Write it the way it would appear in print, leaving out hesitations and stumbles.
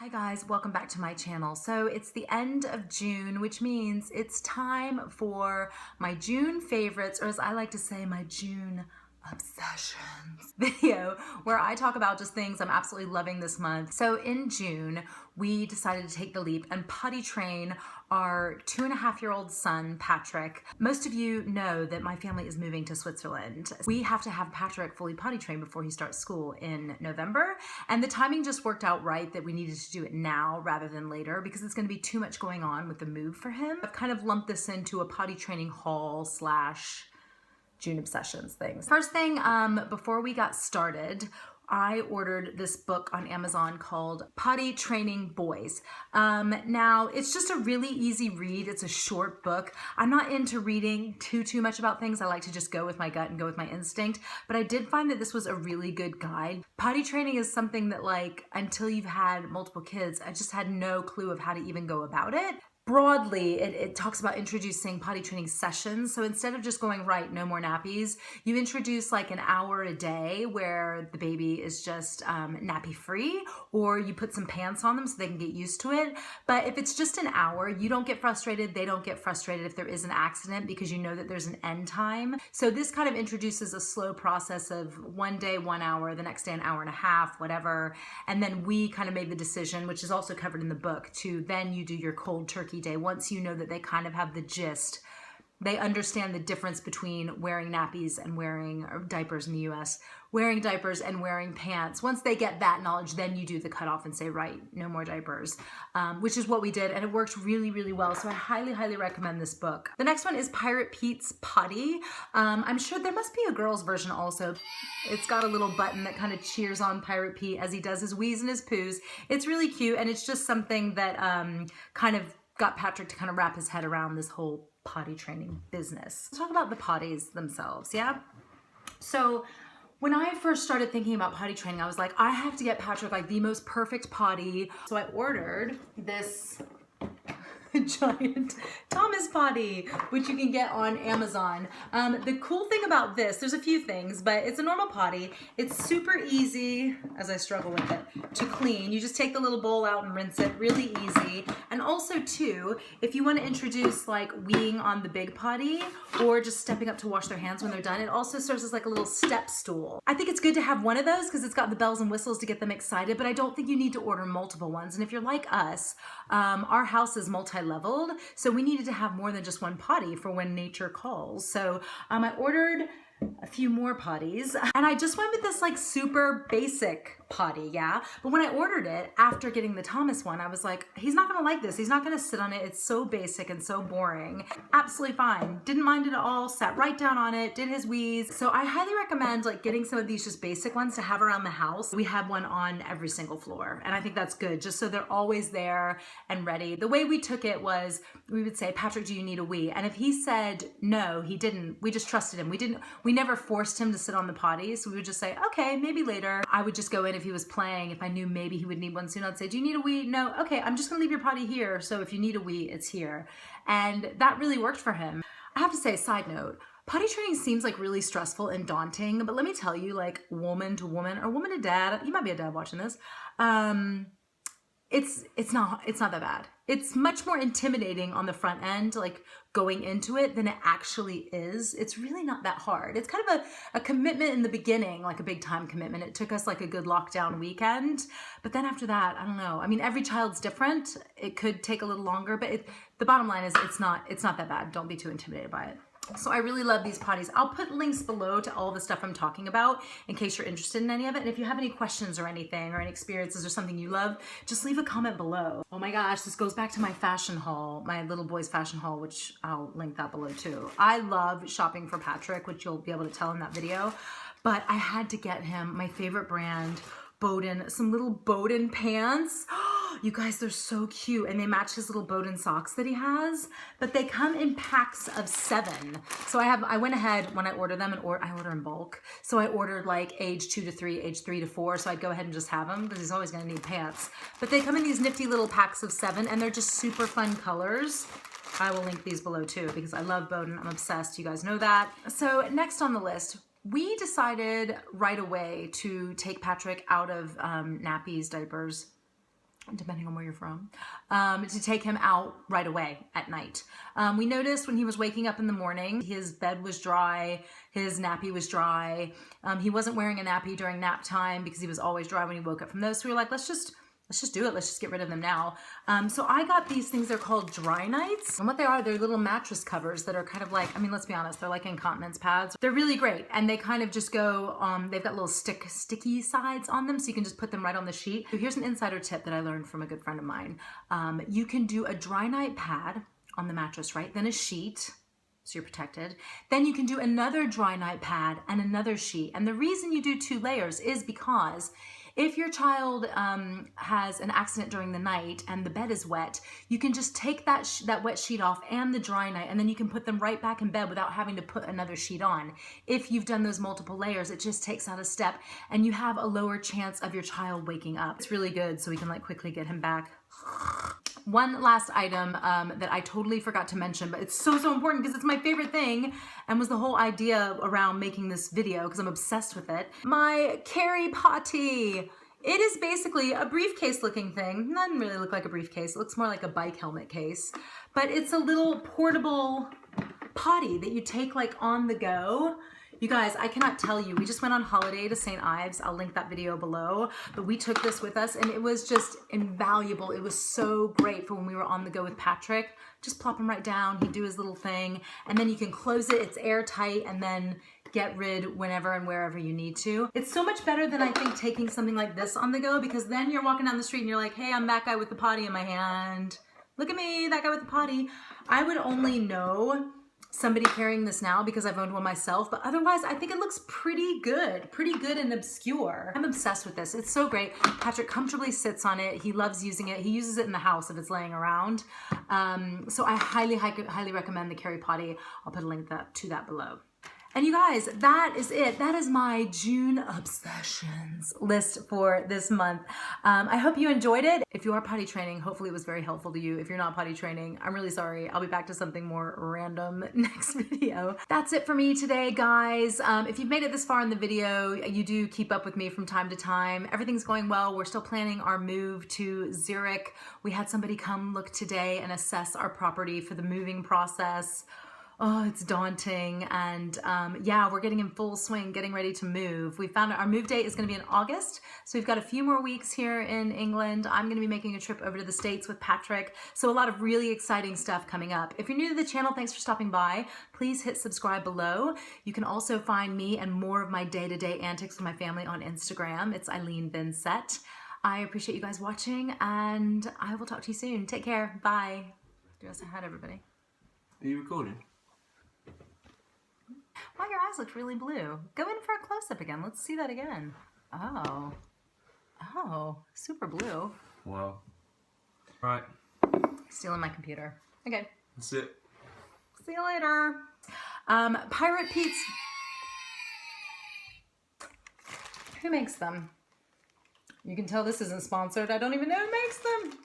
Hi guys, welcome back to my channel. So it's the end of June, which means it's time for my June favorites, or as I like to say, my June obsessions video, where I talk about just things I'm absolutely loving this month. So in June, we decided to take the leap and potty train our 2.5-year-old son, Patrick. Most of you know that my family is moving to Switzerland. We have to have Patrick fully potty trained before he starts school in November. And the timing just worked out right that we needed to do it now rather than later because it's gonna be too much going on with the move for him. I've kind of lumped this into a potty training haul slash June obsessions things. First thing, before we got started, I ordered this book on Amazon called Potty Training Boys. Now, it's just a really easy read. It's a short book. I'm not into reading too much about things. I like to just go with my gut and go with my instinct, but I did find that this was a really good guide. Potty training is something that, like, until you've had multiple kids, I just had no clue of how to even go about it. Broadly, it talks about introducing potty training sessions. So instead of just going, right, no more nappies, you introduce like an hour a day where the baby is just nappy free, or you put some pants on them so they can get used to it. But if it's just an hour, you don't get frustrated. They don't get frustrated if there is an accident because you know that there's an end time. So this kind of introduces a slow process of one day, 1 hour, the next day, an hour and a half, whatever. And then we kind of made the decision, which is also covered in the book, to then you do your cold turkey day. Once you know that they kind of have the gist, they understand the difference between wearing nappies and wearing diapers in the US, wearing diapers and wearing pants. Once they get that knowledge, then you do the cutoff and say, right, no more diapers, which is what we did. And it worked really, really well. So I highly recommend this book. The next one is Pirate Pete's Potty. I'm sure there must be a girl's version also. It's got a little button that kind of cheers on Pirate Pete as he does his wheeze and his poos. It's really cute. And it's just something that kind of got Patrick to kind of wrap his head around this whole potty training business. Let's talk about the potties themselves, yeah? So when I first started thinking about potty training, I was like, I have to get Patrick like the most perfect potty. So I ordered this giant Thomas potty, which you can get on Amazon. The cool thing about this, there's a few things, but it's a normal potty. It's super easy, as I struggle with it, to clean. You just take the little bowl out and rinse it, really easy. And also too, if you want to introduce like weeing on the big potty or just stepping up to wash their hands when they're done, it also serves as like a little step stool. I think it's good to have one of those because it's got the bells and whistles to get them excited, but I don't think you need to order multiple ones. And if you're like us, our house is multi-leveled, so we needed to have more than just one potty for when nature calls. So I ordered a few more potties and I just went with this like super basic potty, yeah? But when I ordered it, after getting the Thomas one, I was like, he's not gonna like this. He's not gonna sit on it. It's so basic and so boring. Absolutely fine. Didn't mind it at all. Sat right down on it, did his wheeze. So I highly recommend like getting some of these just basic ones to have around the house. We have one on every single floor. And I think that's good, just so they're always there and ready. The way we took it was, we would say, Patrick, do you need a wee? And if he said no, he didn't, we just trusted him. We never forced him to sit on the potty. So we would just say, okay, maybe later. I would just go in if he was playing. If I knew maybe he would need one soon, I'd say, do you need a wee? No. Okay, I'm just gonna leave your potty here. So if you need a wee, it's here. And that really worked for him. I have to say, side note, potty training seems like really stressful and daunting, but let me tell you, like woman to woman or woman to dad, you might be a dad watching this, it's not that bad. It's much more intimidating on the front end, like going into it, than it actually is. It's really not that hard. It's kind of a commitment in the beginning, like a big time commitment. It took us like a good lockdown weekend, but then after that, I don't know. I mean, every child's different. It could take a little longer, but the bottom line is it's not that bad. Don't be too intimidated by it. So I really love these potties. I'll put links below to all the stuff I'm talking about in case you're interested in any of it. And if you have any questions or anything or any experiences or something you love, just leave a comment below. Oh my gosh, this goes back to my fashion haul, my little boy's fashion haul, which I'll link that below too. I love shopping for Patrick, which you'll be able to tell in that video, but I had to get him my favorite brand, Bowden, some little Bowden pants. You guys, they're so cute, and they match his little Bowden socks that he has, but they come in packs of 7. So I went ahead when I ordered them, and I order in bulk. So I ordered like age 2 to 3, age 3 to 4, so I'd go ahead and just have them because he's always gonna need pants. But they come in these nifty little packs of 7, and they're just super fun colors. I will link these below too because I love Bowden. I'm obsessed, you guys know that. So next on the list, we decided right away to take Patrick out of nappies, diapers, depending on where you're from, to take him out right away at night. We noticed when he was waking up in the morning, his bed was dry, his nappy was dry. He wasn't wearing a nappy during nap time because he was always dry when he woke up from those. So we were like, let's just do it. Let's just get rid of them now. So I got these things, they're called dry nights. And what they are, they're little mattress covers that are kind of like, I mean, let's be honest, they're like incontinence pads. They're really great. And they kind of just go, they've got little sticky sides on them. So you can just put them right on the sheet. So here's an insider tip that I learned from a good friend of mine. You can do a dry night pad on the mattress, right? Then a sheet. So you're protected. Then you can do another dry night pad and another sheet. And the reason you do 2 layers is because if your child has an accident during the night and the bed is wet, you can just take that wet sheet off and the dry night, and then you can put them right back in bed without having to put another sheet on. If you've done those multiple layers, it just takes out a step and you have a lower chance of your child waking up. It's really good, so we can like quickly get him back. One last item that I totally forgot to mention, but it's so important because it's my favorite thing and was the whole idea around making this video because I'm obsessed with it. My carry potty. It is basically a briefcase looking thing. It doesn't really look like a briefcase. It looks more like a bike helmet case, but it's a little portable potty that you take like on the go. You guys, I cannot tell you, we just went on holiday to St. Ives. I'll link that video below, but we took this with us and it was just invaluable. It was so great for when we were on the go with Patrick. Just plop him right down, he'd do his little thing, and then you can close it, it's airtight, and then get rid whenever and wherever you need to. It's so much better than I think taking something like this on the go, because then you're walking down the street and you're like, hey, I'm that guy with the potty in my hand. Look at me, that guy with the potty. I would only know somebody carrying this now because I've owned one myself, but otherwise I think it looks pretty good and obscure. I'm obsessed with this. It's so great. Patrick comfortably sits on it. He loves using it. He uses it in the house if it's laying around. So I highly recommend the Carry Potty. I'll put a link to that below. And you guys, that is it. That is my June obsessions list for this month. I hope you enjoyed it. If you are potty training, hopefully it was very helpful to you. If you're not potty training, I'm really sorry. I'll be back to something more random next video. That's it for me today, guys. If you've made it this far in the video, you do keep up with me from time to time. Everything's going well. We're still planning our move to Zurich. We had somebody come look today and assess our property for the moving process. Oh, it's daunting. And yeah, we're getting in full swing, getting ready to move. We found our move date is going to be in August. So we've got a few more weeks here in England. I'm going to be making a trip over to the States with Patrick. So a lot of really exciting stuff coming up. If you're new to the channel, thanks for stopping by. Please hit subscribe below. You can also find me and more of my day-to-day antics with my family on Instagram. It's Eileen Vincett. I appreciate you guys watching and I will talk to you soon. Take care. Bye. Do you say hi to everybody? Are you recording? Wow, your eyes looked really blue. Go in for a close-up again. Let's see that again. Oh. Oh, super blue. Wow. Right. Stealing my computer. Okay. That's it. See you later. Pirate Pete's. Who makes them? You can tell this isn't sponsored. I don't even know who makes them.